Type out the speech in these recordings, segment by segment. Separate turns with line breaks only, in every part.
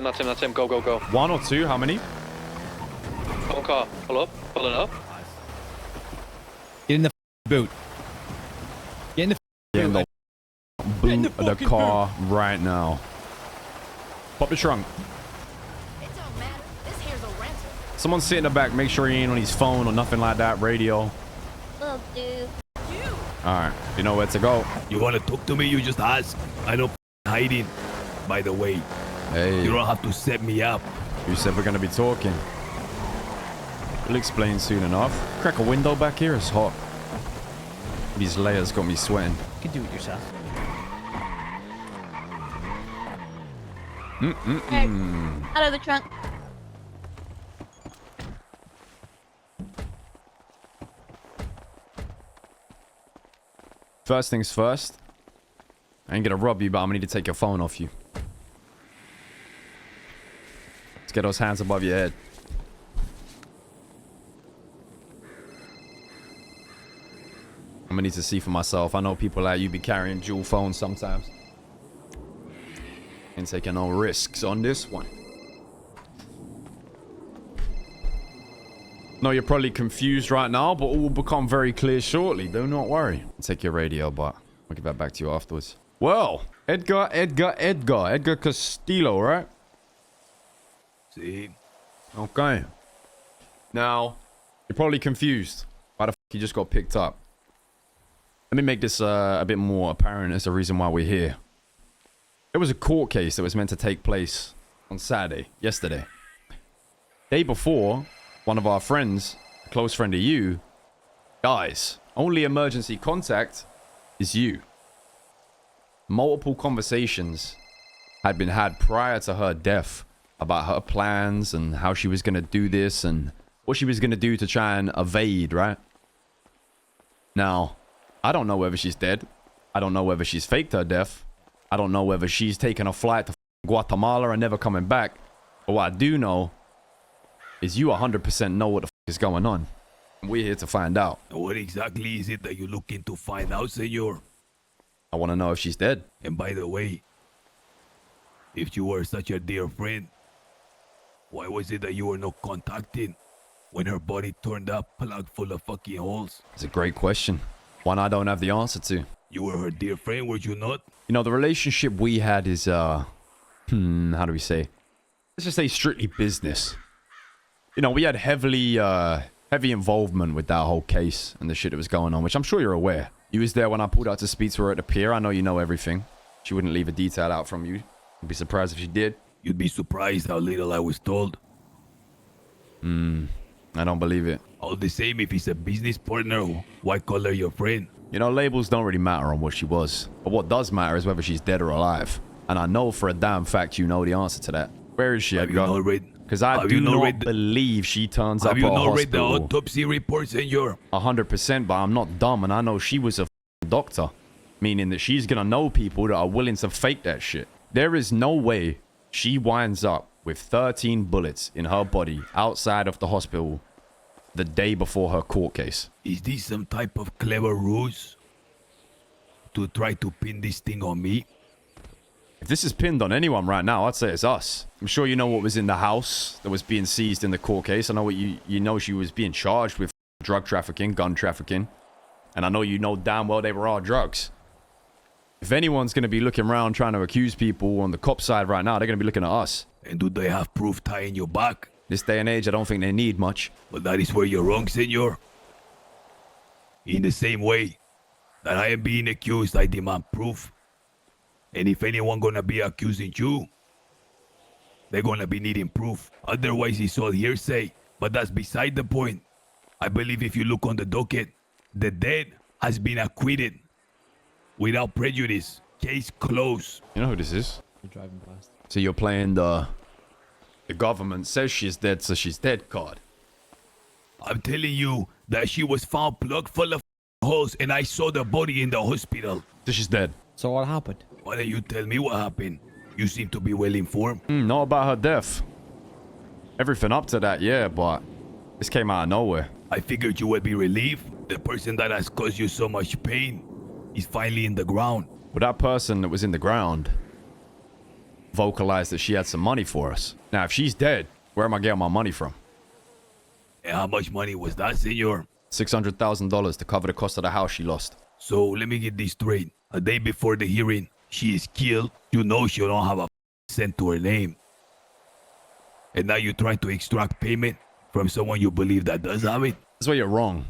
Not him. Go.
One or two? How many?
One car. Pull up. Pulling up.
Get in the boot. Get in the
boot of the car right now. Pop the trunk.
It don't matter. This here's a rental.
Someone sit in the back. Make sure he ain't on his phone or nothing like that. Radio.
Look, dude.
Alright. You know where to go.
You want to talk to me? You just ask. I don't hiding. By the way,
hey,
you don't have to set me up.
You said we're going to be talking. We'll explain soon enough. Crack a window back here. It's hot. These layers got me sweating.
You can do it yourself.
Hey, out of the trunk.
First things first. I ain't gonna rob you, but I'm gonna need to take your phone off you. Let's get those hands above your head. I'm gonna need to see for myself. I know people like you be carrying dual phones sometimes. Ain't taking no risks on this one. No, you're probably confused right now, but all will become very clear shortly. Do not worry. Take your radio, but I'll give that back to you afterwards. Well, Edgar Castillo, right?
See?
Okay. Now, you're probably confused. Why the fuck you just got picked up? Let me make this a bit more apparent as the reason why we're here. There was a court case that was meant to take place on Saturday, yesterday. Day before, one of our friends, a close friend of you, dies. Only emergency contact is you. Multiple conversations had been had prior to her death about her plans and how she was going to do this and what she was going to do to try and evade, right? Now, I don't know whether she's dead. I don't know whether she's faked her death. I don't know whether she's taken a flight to Guatemala and never coming back. But what I do know is you 100% know what the fuck is going on. We're here to find out.
What exactly is it that you're looking to find out, senor?
I want to know if she's dead.
And by the way, if you were such a dear friend, why was it that you were not contacting when her body turned up plugged full of fucking holes?
It's a great question. One I don't have the answer to.
You were her dear friend, were you not?
You know, the relationship we had is, how do we say? Let's just say strictly business. You know, we had heavy involvement with that whole case and the shit that was going on, which I'm sure you're aware. You was there when I pulled out to speak to her at the pier. I know you know everything. She wouldn't leave a detail out from you. I'd be surprised if she did.
You'd be surprised how little I was told.
I don't believe it.
All the same, if he's a business partner, why call her your friend?
You know, labels don't really matter on what she was. But what does matter is whether she's dead or alive. And I know for a damn fact you know the answer to that. Where is she, Edgar? Because I do not believe she turns up at a hospital.
Have you not read the autopsy report, senor?
100%, but I'm not dumb, and I know she was a doctor. Meaning that she's gonna know people that are willing to fake that shit. There is no way she winds up with 13 bullets in her body outside of the hospital the day before her court case.
Is this some type of clever ruse to try to pin this thing on me?
If this is pinned on anyone right now, I'd say it's us. I'm sure you know what was in the house that was being seized in the court case. I know what you know she was being charged with drug trafficking, gun trafficking. And I know you know damn well they were all drugs. If anyone's going to be looking around trying to accuse people on the cop side right now, they're going to be looking at us.
And do they have proof tying your back?
This day and age, I don't think they need much.
But that is where you're wrong, senor. In the same way that I am being accused, I demand proof. And if anyone gonna be accusing you, they're gonna be needing proof. Otherwise, it's all hearsay. But that's beside the point. I believe if you look on the docket, the dead has been acquitted without prejudice. Case closed.
You know who this is?
You're driving past.
So you're playing the government says she's dead, so she's dead card.
I'm telling you that she was found plugged full of holes and I saw the body in the hospital.
So she's dead.
So what happened?
Why don't you tell me what happened? You seem to be well informed.
Not about her death. Everything up to that, yeah, but this came out of nowhere.
I figured you would be relieved. The person that has caused you so much pain is finally in the ground.
Well, that person that was in the ground vocalized that she had some money for us. Now, if she's dead, where am I getting my money from?
And how much money was that, senor?
$600,000 to cover the cost of the house she lost.
So let me get this straight. A day before the hearing, she is killed. You know she don't have a cent to her name. And now you're trying to extract payment from someone you believe that does have it?
That's where you're wrong.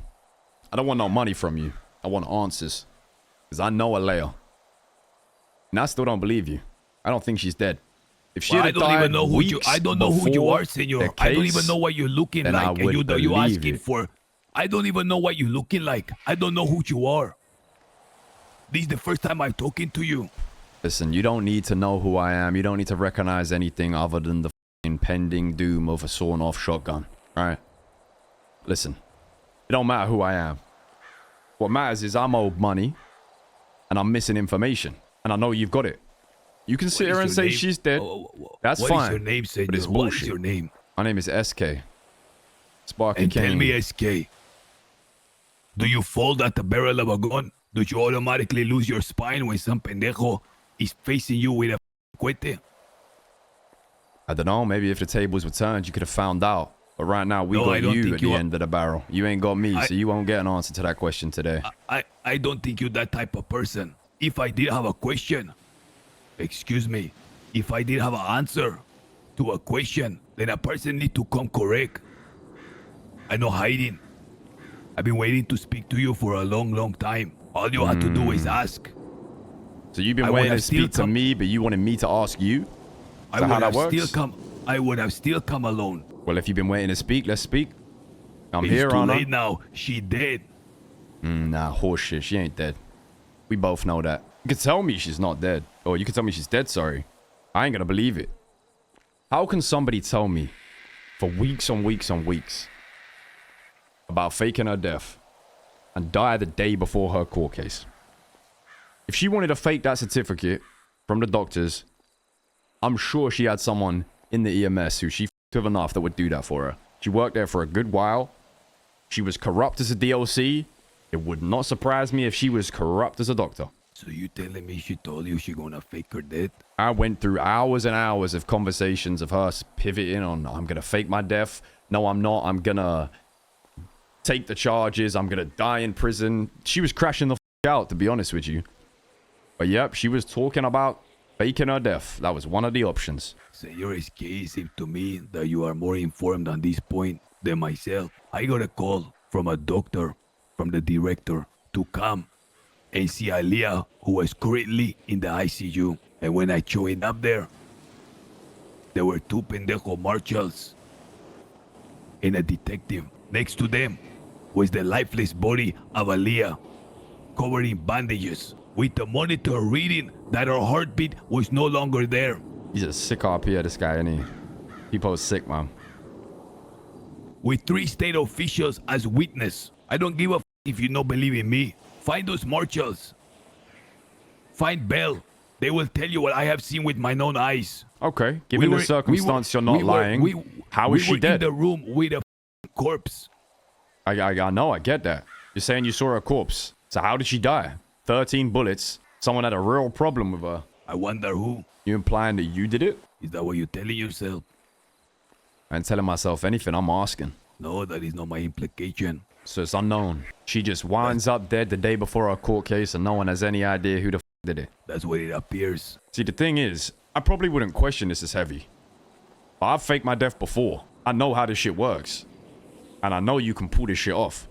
I don't want no money from you. I want answers. Because I know Aaliyah. And I still don't believe you. I don't think she's dead. If she
I don't even know who you. I don't know who you are, senor. I don't even know what you're looking like, and you asking for. I don't even know what you're looking like. I don't know who you are. This is the first time I'm talking to you.
Listen, you don't need to know who I am. You don't need to recognize anything other than the impending doom of a sawn-off shotgun. All right? Listen, it don't matter who I am. What matters is I'm owed money, and I'm missing information, and I know you've got it. You can sit here and say she's dead. That's fine.
What is your name, senor?
But it's
What
bullshit.
is your name?
My name is SK. Sparky
And
Kane.
tell me, SK, do you fold at the barrel of a gun? Do you automatically lose your spine when some pendejo is facing you with a cohete?
I don't know. Maybe if the tables were turned, you could have found out. But right now, we
No, I
got
don't
you
think
at
you
the
are-
end of the barrel. You ain't got me, so you won't get an answer to that question today.
I don't think you're that type of person. If I did have a question, excuse me, if I did have an answer to a question, then a person need to come correct. I no hiding. I've been waiting to speak to you for a long, long time. All you have to do is ask.
So you've been
I would
waiting
have
to speak
still
to
come-
me, but you wanted me to ask you?
I
Is that
would
how that
have
works?
still come. I would have still come alone.
Well, if you've been waiting to speak, let's speak. I'm
It's
here,
too
Anna.
late now. She dead.
Nah, horseshit. She ain't dead. We both know that. You could tell me she's not dead. Or you could tell me she's dead, sorry. I ain't gonna believe it. How can somebody tell me for weeks on weeks on weeks about faking her death and die the day before her court case? If she wanted to fake that certificate from the doctors, I'm sure she had someone in the EMS who she f***ed with enough that would do that for her. She worked there for a good while. She was corrupt as a DLC. It would not surprise me if she was corrupt as a doctor.
So you telling me she told you she gonna fake her death?
I went through hours and hours of conversations of her pivoting on, I'm going to fake my death. No, I'm not. I'm going to take the charges. I'm going to die in prison. She was crashing the f*** out, to be honest with you. But yep, she was talking about faking her death. That was one of the options.
Senor SK, it seems to me that you are more informed on this point than myself. I got a call from a doctor, from the director, to come and see Aaliyah, who was currently in the ICU. And when I joined up there were two pendejo marshals and a detective. Next to them was the lifeless body of Aaliyah, covered in bandages, with the monitor reading that her heartbeat was no longer there.
He's a sick RP, this guy, and he posed sick, man.
With 3 state officials as witness. I don't give a f if you don't believe in me. Find those marshals. Find Bell. They will tell you what I have seen with my own eyes.
Okay, given the circumstance, you're not lying. How is she
We were
dead?
in the room with a corpse.
I know, I get that. You're saying you saw a corpse. So how did she die? 13 bullets. Someone had a real problem with her.
I wonder who.
You implying that you did it?
Is that what you're telling yourself?
I ain't telling myself anything, I'm asking.
No, that is not my implication.
So it's unknown. She just winds up dead the day before her court case and no one has any idea who the f did it.
That's what it appears.
See, the thing is, I probably wouldn't question this as heavy. But I've faked my death before. I know how this shit works. And I know you can pull this shit off.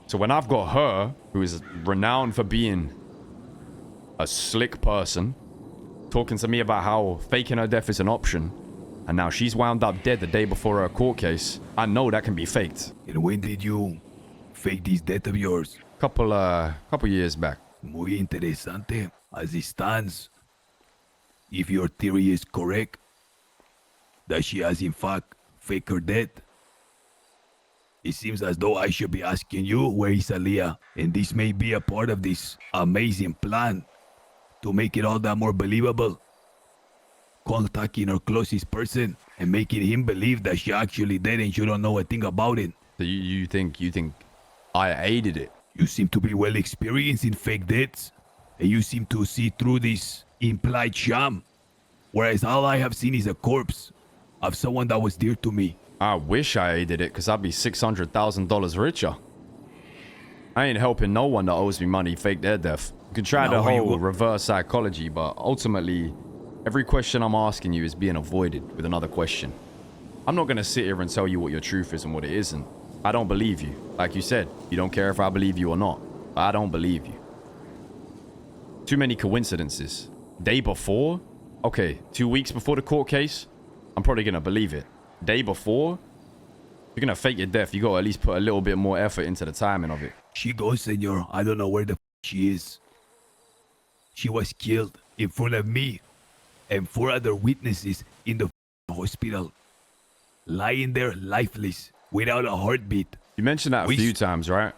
So when I've got her, who is renowned for being a slick person, talking to me about how faking her death is an option, and now she's wound up dead the day before her court case, I know that can be faked.
And when did you fake this death of yours?
Couple years back.
Muy interesante. As it stands, if your theory is correct, that she has in fact faked her death, it seems as though I should be asking you where is Aaliyah, and this may be a part of this amazing plan to make it all that more believable. Contacting her closest person and making him believe that she actually dead and you don't know a thing about it.
So you think I aided it?
You seem to be well experienced in fake deaths, and you seem to see through this implied sham. Whereas all I have seen is a corpse of someone that was dear to me.
I wish I aided it, because I'd be $600,000 richer. I ain't helping no one that owes me money fake their death. You can try the whole reverse psychology, but ultimately, every question I'm asking you is being avoided with another question. I'm not going to sit here and tell you what your truth is and what it isn't. I don't believe you. Like you said, you don't care if I believe you or not. I don't believe you. Too many coincidences. Day before? Okay, 2 weeks before the court case? I'm probably going to believe it. Day before? If you're going to fake your death, you got to at least put a little bit more effort into the timing of it.
She goes, senor. I don't know where the she is. She was killed in front of me and 4 other witnesses in the hospital. Lying there lifeless, without a heartbeat.
You mentioned that a few times, right?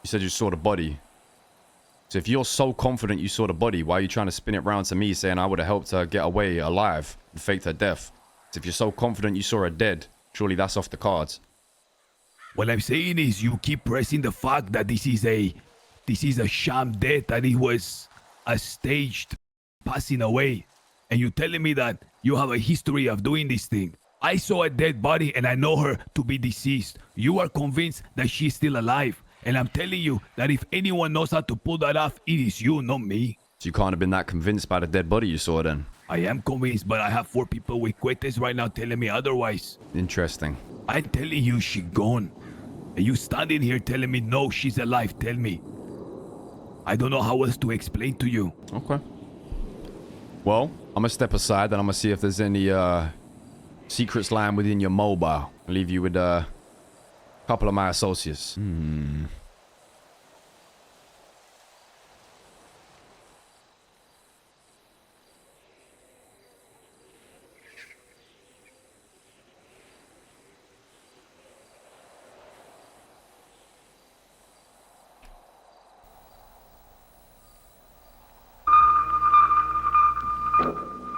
You said you saw the body. So if you're so confident you saw the body, why are you trying to spin it round to me saying I would have helped her get away alive and faked her death? So if you're so confident you saw her dead, surely that's off the cards.
What I'm saying is you keep pressing the fact that this is a sham death, that it was a staged passing away. And you're telling me that you have a history of doing this thing. I saw a dead body and I know her to be deceased. You are convinced that she's still alive. And I'm telling you that if anyone knows how to pull that off, it is you, not me.
So you can't have been that convinced by the dead body you saw then?
I am convinced, but I have 4 people with cuetes right now telling me otherwise.
Interesting.
I'm telling you she's gone. And you standing here telling me, no, she's alive. Tell me. I don't know how else to explain to you.
Okay. Well, I'm going to step aside and I'm going to see if there's any secrets lying within your mobile. I'll leave you with a couple of my associates.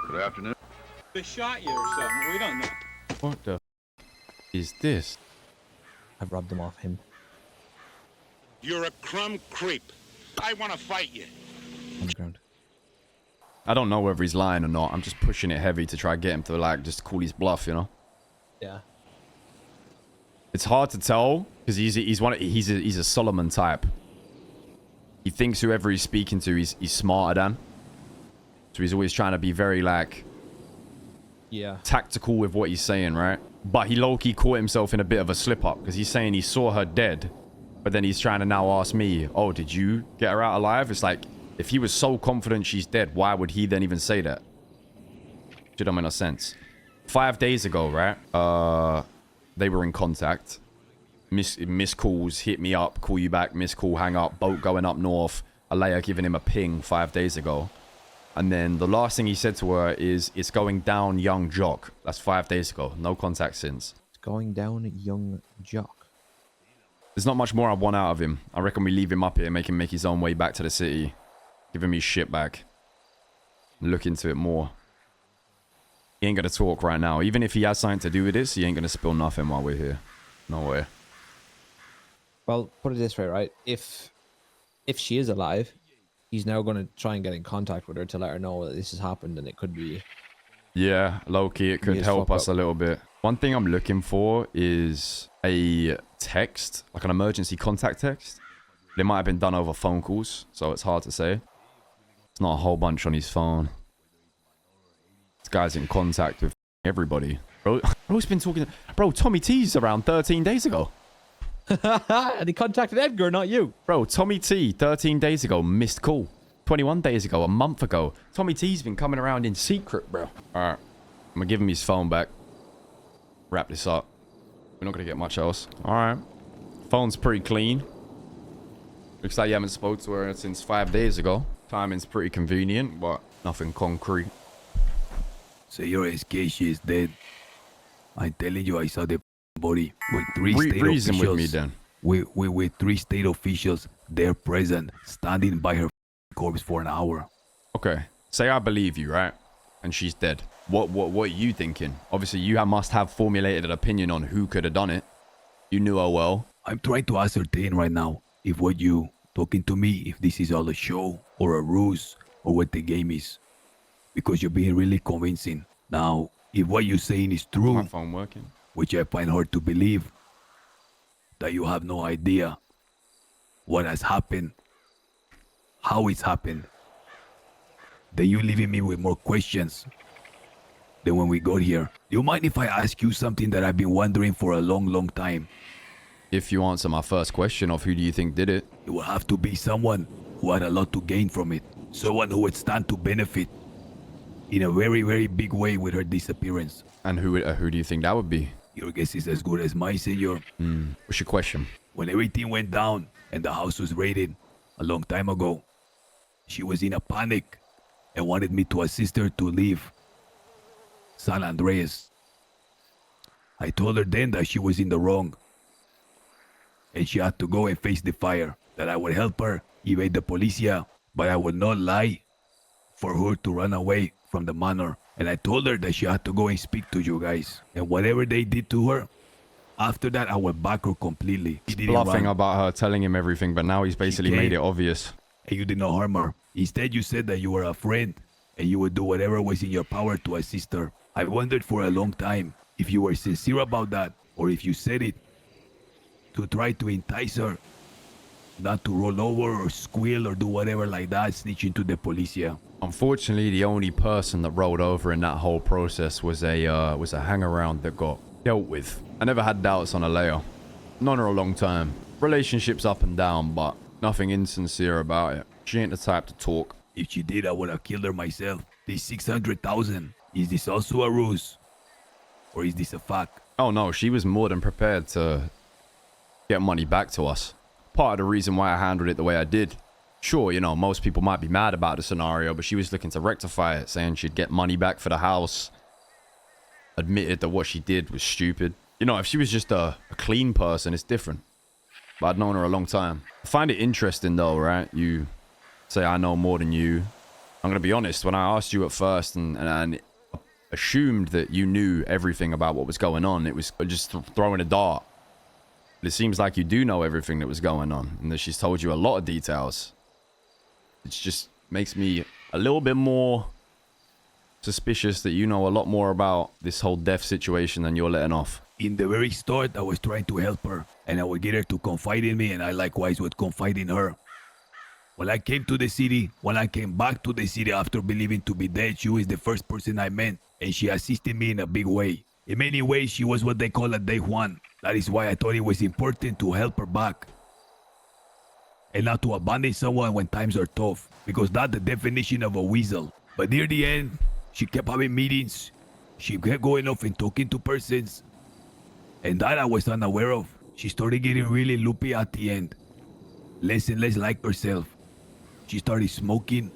Good afternoon.
They shot you or something. We don't know.
What the is this?
I've robbed them off him.
You're a crumb creep. I want to fight you.
On the ground.
I don't know whether he's lying or not. I'm just pushing it heavy to try to get him to like just call his bluff, you know?
Yeah.
It's hard to tell because he's a Solomon type. He thinks whoever he's speaking to he's smarter than. So he's always trying to be very like tactical with what he's saying, right? But he low-key caught himself in a bit of a slip-up because he's saying he saw her dead, but then he's trying to now ask me, oh, did you get her out alive? It's like, if he was so confident she's dead, why would he then even say that? It don't make no sense. 5 days ago, right? They were in contact. Miss calls, hit me up, call you back, miss call, hang up, boat going up north. Aaliyah giving him a ping 5 days ago. And then the last thing he said to her is, it's going down, young jock. That's 5 days ago. No contact since.
It's going down, young jock.
There's not much more I want out of him. I reckon we leave him up here, make him make his own way back to the city. Give him his shit back. Look into it more. He ain't gonna talk right now. Even if he has something to do with this, he ain't gonna spill nothing while we're here. No way.
Well, put it this way, right? If she is alive, he's now going to try and get in contact with her to let her know that this has happened, and it could be...
Yeah, low-key, it could help us a little bit. One thing I'm looking for is a text, like an emergency contact text. They might have been done over phone calls, so it's hard to say. It's not a whole bunch on his phone. This guy's in contact with everybody. Bro's been talking... Bro, Tommy T's around 13 days ago.
And he contacted Edgar, not you.
Bro, Tommy T, 13 days ago, missed call. 21 days ago, a month ago. Tommy T's been coming around in secret, bro. Alright. I'm gonna give him his phone back. Wrap this up. We're not gonna get much else. Alright. Phone's pretty clean. Looks like you haven't spoke to her since 5 days ago. Timing's pretty convenient, but nothing concrete.
So your SK, she is dead. I'm telling you, I saw the body with three state
reason
officials.
with me then.
With 3 state officials there present, standing by her corpse for an hour.
Okay. Say I believe you, right? And she's dead. What are you thinking? Obviously, you must have formulated an opinion on who could have done it. You knew her well.
I'm trying to ascertain right now if what you talking to me, if this is all a show or a ruse or what the game is. because you're being really convincing. Now, if what you're saying is
My
true,
phone working.
which I find hard to believe, that you have no idea what has happened, how it's happened, then you're leaving me with more questions than when we got here. Do you mind if I ask you something that I've been wondering for a long, long time?
If you answer my first question of who do you think did it,
It will have to be someone who had a lot to gain from it. Someone who would stand to benefit in a very, very big way with her disappearance.
and who do you think that would be?
Your guess is as good as mine, senor.
What's your question?
When everything went down and the house was raided a long time ago, she was in a panic and wanted me to assist her to leave San Andreas. I told her then that she was in the wrong and she had to go and face the fire, that I would help her evade the policia, but I would not lie for her to run away from the manor. And I told her that she had to go and speak to you guys. And whatever they did to her, after that I would back her completely. He didn't
Bluffing
run.
about her telling him everything, but now he's basically made it obvious.
And you did not harm her. Instead, you said that you were a friend and you would do whatever was in your power to assist her. I wondered for a long time if you were sincere about that or if you said it to try to entice her not to roll over or squeal or do whatever like that, snitching to the policia.
Unfortunately, the only person that rolled over in that whole process was a hangaround that got dealt with. I never had doubts on Aaliyah. Known her a long time. Relationships up and down, but nothing insincere about it. She ain't the type to talk.
If she did, I would have killed her myself. This 600,000, is this also a ruse? Or is this a fact?
Oh no, she was more than prepared to get money back to us. Part of the reason why I handled it the way I did. Sure, you know, most people might be mad about the scenario, but she was looking to rectify it, saying she'd get money back for the house. Admitted that what she did was stupid. You know, if she was just a clean person, it's different. But I'd known her a long time. I find it interesting though, right? You say I know more than you. I'm gonna be honest, when I asked you at first and assumed that you knew everything about what was going on, it was just throwing a dart. But it seems like you do know everything that was going on, and that she's told you a lot of details. It just makes me a little bit more suspicious that you know a lot more about this whole death situation than you're letting off.
In the very start, I was trying to help her, and I would get her to confide in me, and I likewise would confide in her. When I came to the city, when I came back to the city after believing to be dead, she was the first person I met, and she assisted me in a big way. In many ways, she was what they call a day one. That is why I thought it was important to help her back. And not to abandon someone when times are tough, because that's the definition of a weasel. But near the end, she kept having meetings. She kept going off and talking to persons. And that I was unaware of. She started getting really loopy at the end. Less and less like herself. She started smoking,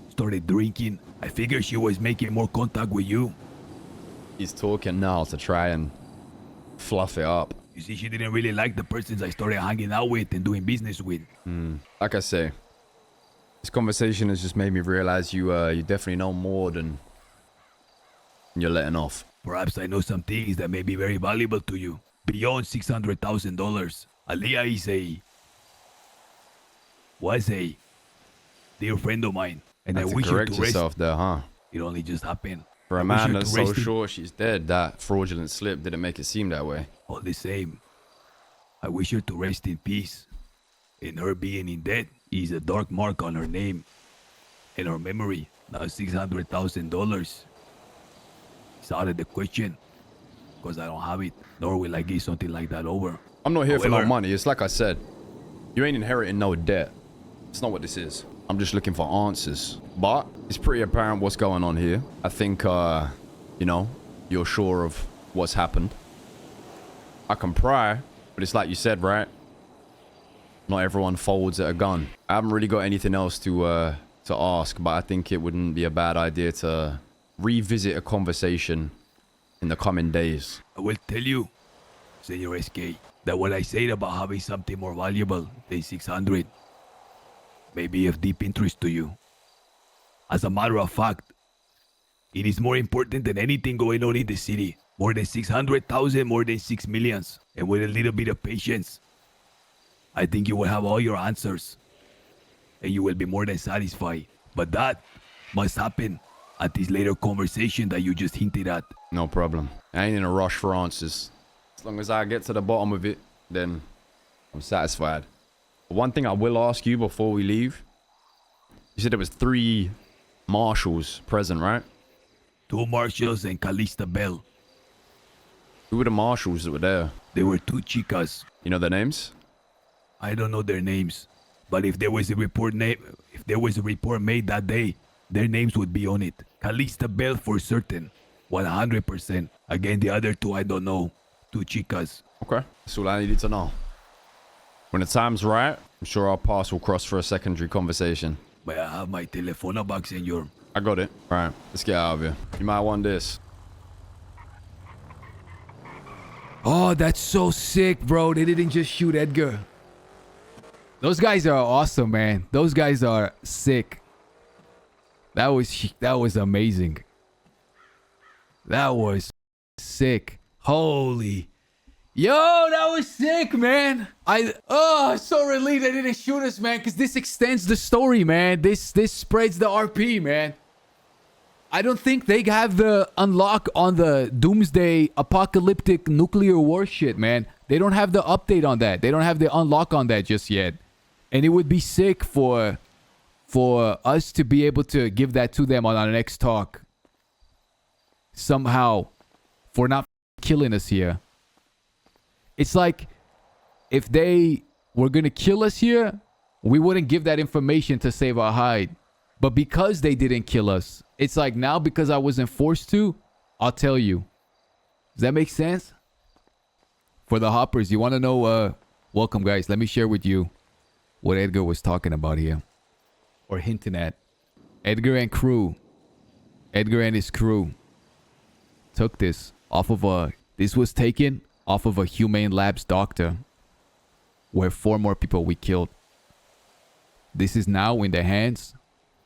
started drinking. I figured she was making more contact with you.
He's talking now to try and fluff it up.
You see, she didn't really like the persons I started hanging out with and doing business with.
Like I say, this conversation has just made me realize you definitely know more than you're letting off.
Perhaps I know some things that may be very valuable to you. Beyond $600,000. Aaliyah was a dear friend of mine. And
Had
I
to
wish her
correct
to rest.
yourself there, huh?
It only just happened.
For
I
a
wish
man
her
that's
to
so
rest in-
sure she's dead, that fraudulent slip didn't make it seem that way.
All the same, I wish her to rest in peace. And her being in debt is a dark mark on her name and her memory. Now $600,000 is out of the question, because I don't have it, nor will I give something like that over.
I'm not here for no
However-
money. It's like I said, you ain't inheriting no debt. It's not what this is. I'm just looking for answers. But it's pretty apparent what's going on here. I think, you know, you're sure of what's happened. I can pry, but it's like you said, right? Not everyone folds at a gun. I haven't really got anything else to ask, but I think it wouldn't be a bad idea to revisit a conversation in the coming days.
I will tell you, Senor SK, that what I said about having something more valuable than 600 may be of deep interest to you. As a matter of fact, it is more important than anything going on in the city. More than 600,000, more than 6 million. And with a little bit of patience, I think you will have all your answers. And you will be more than satisfied. But that must happen at this later conversation that you just hinted at.
No problem. I ain't in a rush for answers. As long as I get to the bottom of it, then I'm satisfied. One thing I will ask you before we leave. You said there was 3 marshals present, right?
2 marshals and Callista Bell.
Who were the marshals that were there?
They were 2 chicas.
You know their names?
I don't know their names, but if there was a report made that day, their names would be on it. Callista Bell for certain, 100%. Again, the other 2 I don't know. 2 chicas.
Okay, that's all I needed to know. When the time's right, I'm sure our paths will cross for a secondary conversation.
But I have my telephone box, senor.
I got it. All right, let's get out of here. You might want this.
Oh, that's so sick, bro. They didn't just shoot Edgar. Those guys are awesome, man. Those guys are sick. That was amazing. That was sick. Holy. Yo, that was sick, man. I'm so relieved they didn't shoot us, man, because this extends the story, man. This spreads the RP, man. I don't think they have the unlock on the doomsday apocalyptic nuclear war shit, man. They don't have the update on that. They don't have the unlock on that just yet. And it would be sick for us to be able to give that to them on our next talk. Somehow. For not killing us here. It's like if they were going to kill us here, we wouldn't give that information to save our hide. But because they didn't kill us, it's like now because I wasn't forced to, I'll tell you. Does that make sense? For the hoppers, you want to know, welcome guys. Let me share with you what Edgar was talking about here. Or hinting at. Edgar and crew. Edgar and his crew took this off of this was taken off of a Humane Labs doctor. Where 4 more people we killed. This is now in the hands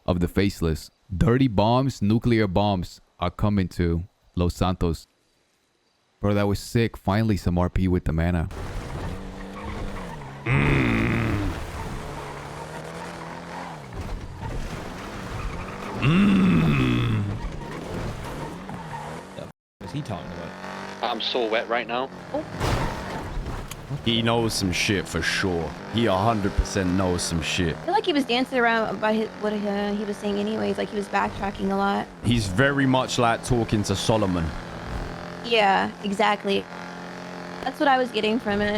of the faceless. Dirty bombs, nuclear bombs are coming to Los Santos. Bro, that was sick. Finally some RP with the mana.
What's he talking about?
I'm so wet right now.
He knows some shit for sure. He 100% knows some shit.
I feel like he was dancing around by what he was saying anyways. Like he was backtracking a lot.
He's very much like talking to Solomon.
Yeah, exactly. That's what I was getting from it.